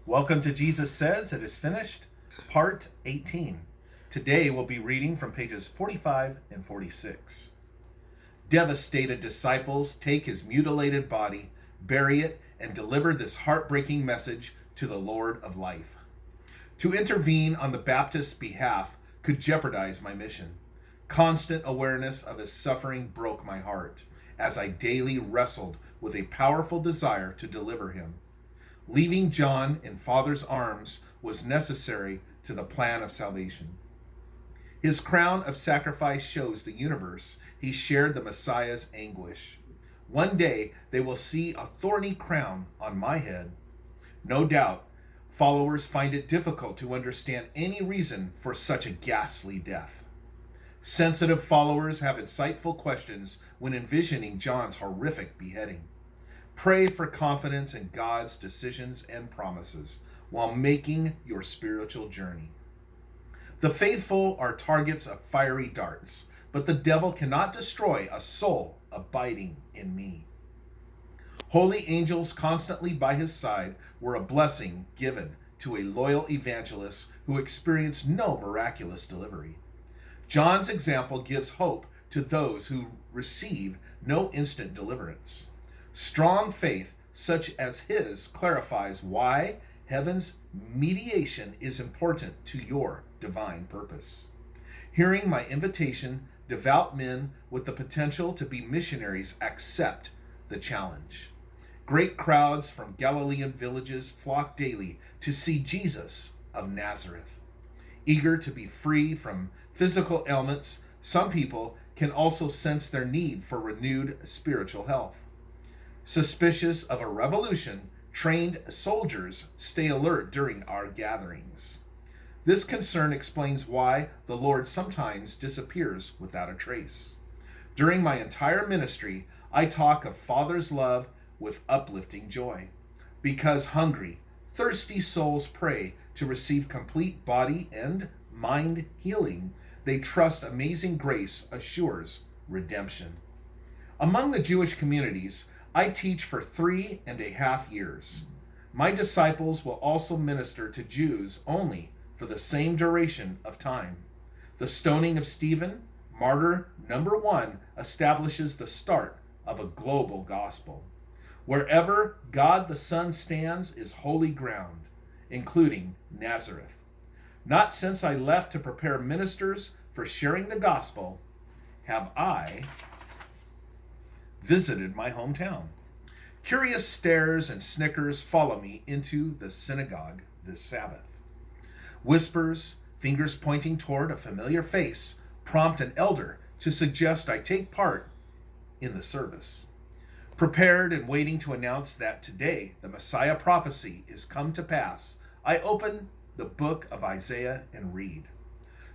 Welcome to Jesus Says It Is Finished, Part 18. Today we'll be reading from pages 45 and 46. Devastated disciples take his mutilated body, bury it, and deliver this heartbreaking message to the Lord of life. To intervene on the Baptist's behalf could jeopardize my mission. Constant awareness of his suffering broke my heart as I daily wrestled with a powerful desire to deliver him. Leaving John in Father's arms was necessary to the plan of salvation. His crown of sacrifice shows the universe he shared the Messiah's anguish. One day they will see a thorny crown on my head. No doubt, followers find it difficult to understand any reason for such a ghastly death. Sensitive followers have insightful questions when envisioning John's horrific beheading. Pray for confidence in God's decisions and promises while making your spiritual journey. The faithful are targets of fiery darts, but the devil cannot destroy a soul abiding in me. Holy angels constantly by his side were a blessing given to a loyal evangelist who experienced no miraculous delivery. John's example gives hope to those who receive no instant deliverance. Strong faith such as his clarifies why heaven's mediation is important to your divine purpose. Hearing my invitation, devout men with the potential to be missionaries accept the challenge. Great crowds from Galilean villages flock daily to see Jesus of Nazareth. Eager to be free from physical ailments, some people can also sense their need for renewed spiritual health. Suspicious of a revolution, trained soldiers stay alert during our gatherings. This concern explains why the Lord sometimes disappears without a trace. During my entire ministry, I talk of Father's love with uplifting joy. Because hungry, thirsty souls pray to receive complete body and mind healing, they trust amazing grace assures redemption. Among the Jewish communities, I teach for 3.5 years. My disciples will also minister to Jews only for the same duration of time. The stoning of Stephen, martyr number 1, establishes the start of a global gospel. Wherever God the Son stands is holy ground, including Nazareth. Not since I left to prepare ministers for sharing the gospel have I visited my hometown. Curious stares and snickers follow me into the synagogue this Sabbath. Whispers, fingers pointing toward a familiar face, prompt an elder to suggest I take part in the service. Prepared and waiting to announce that today the Messiah prophecy is come to pass, I open the book of Isaiah and read.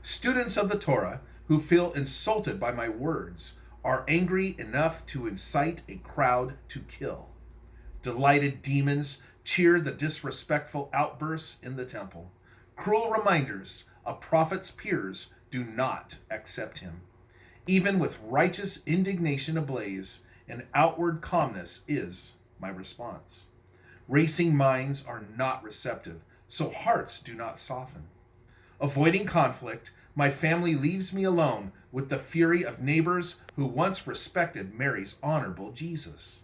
Students of the Torah who feel insulted by my words are angry enough to incite a crowd to kill. Delighted demons cheer the disrespectful outbursts in the temple. Cruel reminders a prophet's peers do not accept him. Even with righteous indignation ablaze, an outward calmness is my response. Racing minds are not receptive, so hearts do not soften. Avoiding conflict, my family leaves me alone with the fury of neighbors who once respected Mary's honorable Jesus.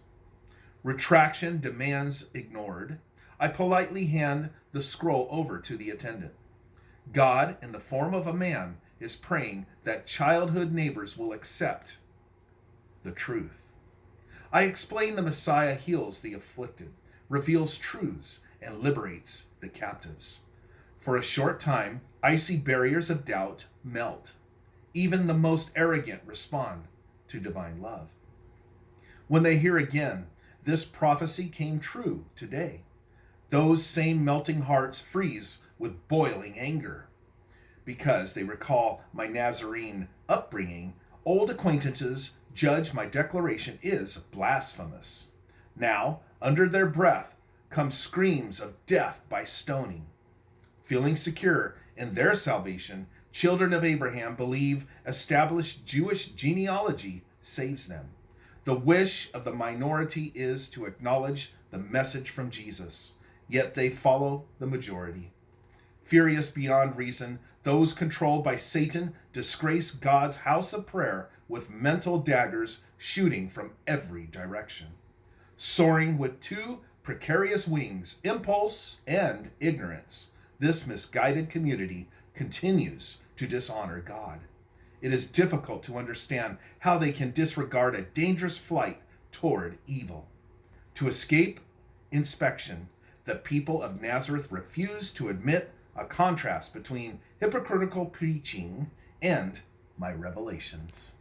Retraction demands ignored, I politely hand the scroll over to the attendant. God, in the form of a man, is praying that childhood neighbors will accept the truth. I explain the Messiah heals the afflicted, reveals truths, and liberates the captives. For a short time, icy barriers of doubt melt. Even the most arrogant respond to divine love. When they hear again, this prophecy came true today. Those same melting hearts freeze with boiling anger. Because they recall my Nazarene upbringing, old acquaintances judge my declaration is blasphemous. Now, under their breath, come screams of death by stoning. Feeling secure in their salvation, children of Abraham believe established Jewish genealogy saves them. The wish of the minority is to acknowledge the message from Jesus. yet they follow the majority. Furious beyond reason, those controlled by Satan disgrace God's house of prayer with mental daggers shooting from every direction. Soaring with two precarious wings, impulse and ignorance, this misguided community continues to dishonor God. It is difficult to understand how they can disregard a dangerous flight toward evil. To escape inspection, the people of Nazareth refuse to admit a contrast between hypocritical preaching and my revelations.